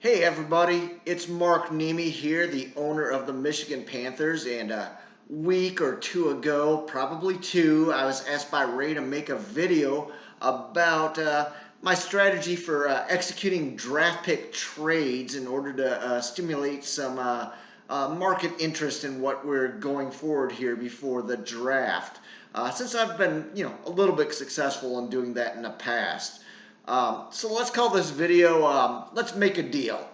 Hey everybody, it's Mark Nemi here, the owner of the Michigan Panthers, and a week or two ago, probably two, I was asked by Ray to make a video about my strategy for executing draft pick trades in order to stimulate some market interest in what we're going forward here before the draft. Since I've been, a little bit successful in doing that in the past. So let's call this video, let's make a deal.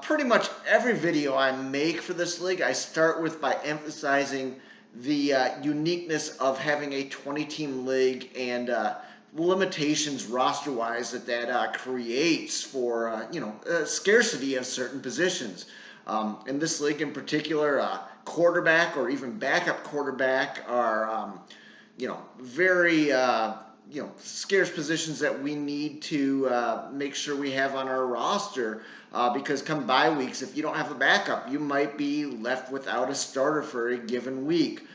Pretty much every video I make for this league, I start with by emphasizing the uniqueness of having a 20-team league and limitations roster-wise that creates for, scarcity of certain positions. In this league in particular, quarterback or even backup quarterback are, very scarce positions that we need to make sure we have on our roster because come bye weeks, if you don't have a backup, you might be left without a starter for a given week.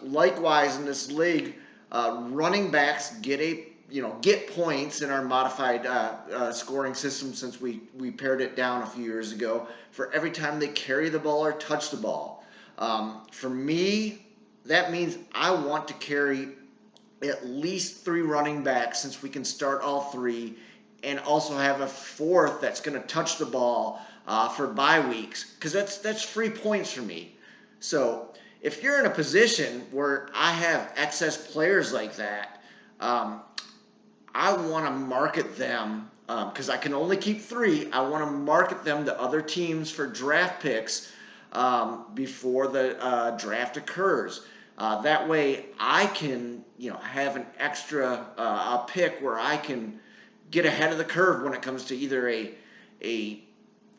Likewise, in this league, running backs get points in our modified scoring system since we pared it down a few years ago for every time they carry the ball or touch the ball. For me, that means I want to carry at least 3 running backs since we can start all 3 and also have a 4th that's going to touch the ball for bye weeks because that's free points for me. So if you're in a position where I have excess players like that, I want to market them because I can only keep 3. I want to market them to other teams for draft picks before the draft occurs. That way I can, have an extra pick where I can get ahead of the curve when it comes to either a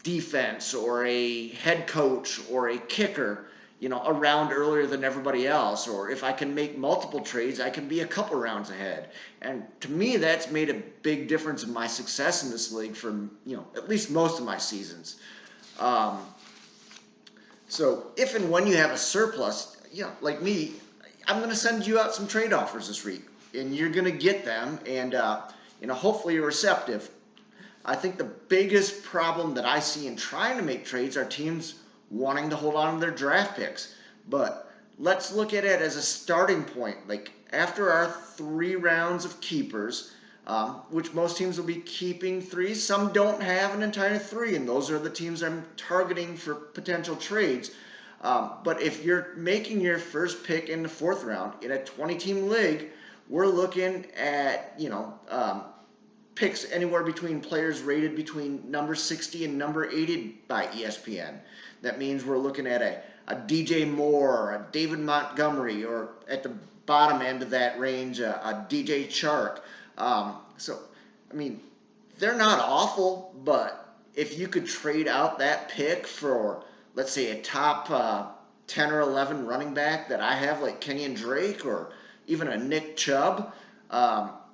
defense or a head coach or a kicker, around earlier than everybody else. Or if I can make multiple trades, I can be a couple rounds ahead. And to me, that's made a big difference in my success in this league for, at least most of my seasons. So if and when you have a surplus, like me, I'm going to send you out some trade offers this week, and you're going to get them, and hopefully you're receptive. I think the biggest problem that I see in trying to make trades are teams wanting to hold on to their draft picks. But let's look at it as a starting point. Like after our 3 rounds of keepers, which most teams will be keeping 3, some don't have an entire 3, and those are the teams I'm targeting for potential trades. But if you're making your first pick in the 4th round in a 20-team league, we're looking at, picks anywhere between players rated between number 60 and number 80 by ESPN. That means we're looking at a DJ Moore, a David Montgomery, or at the bottom end of that range, a DJ Chark. They're not awful, but if you could trade out that pick for, let's say, a top 10 or 11 running back that I have, like Kenyon Drake or even a Nick Chubb,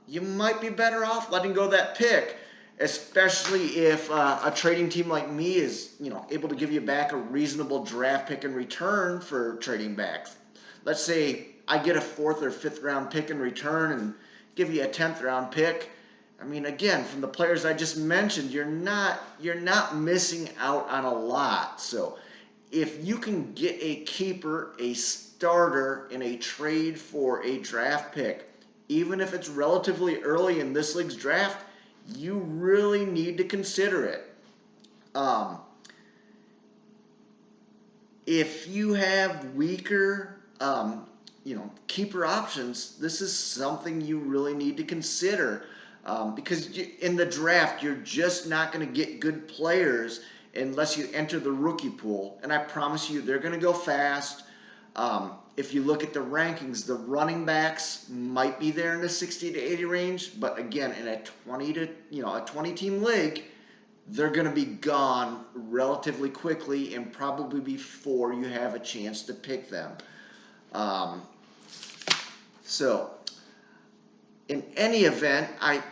you might be better off letting go of that pick, especially if a trading team like me is, able to give you back a reasonable draft pick in return for trading backs. Let's say I get a 4th or 5th round pick in return and give you a 10th round pick. Again, from the players I just mentioned, you're not missing out on a lot. So if you can get a keeper, a starter in a trade for a draft pick, even if it's relatively early in this league's draft, you really need to consider it. If you have weaker, keeper options, this is something you really need to consider. Because in the draft, you're just not going to get good players unless you enter the rookie pool. And I promise you, they're going to go fast. If you look at the rankings, the running backs might be there in the 60 to 80 range. But again, in a 20-team league, they're going to be gone relatively quickly and probably before you have a chance to pick them. So in any event, I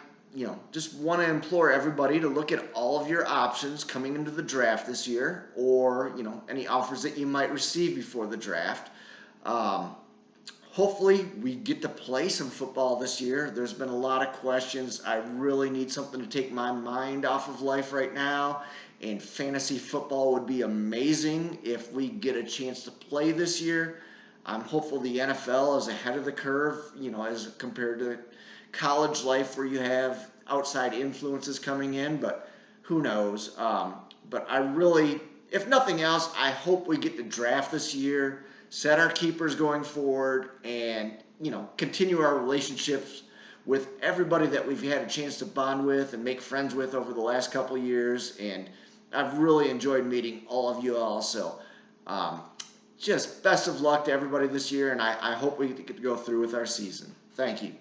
just want to implore everybody to look at all of your options coming into the draft this year, or any offers that you might receive before the draft. hopefully we get to play some football this year. There's been a lot of questions. I really need something to take my mind off of life right now, and fantasy football would be amazing if we get a chance to play this year. I'm hopeful the NFL is ahead of the curve, as compared to college life where you have outside influences coming in, but who knows? But I really, if nothing else, I hope we get to draft this year, set our keepers going forward, and continue our relationships with everybody that we've had a chance to bond with and make friends with over the last couple of years. And I've really enjoyed meeting all of you all. So just best of luck to everybody this year, and I hope we get to go through with our season. Thank you.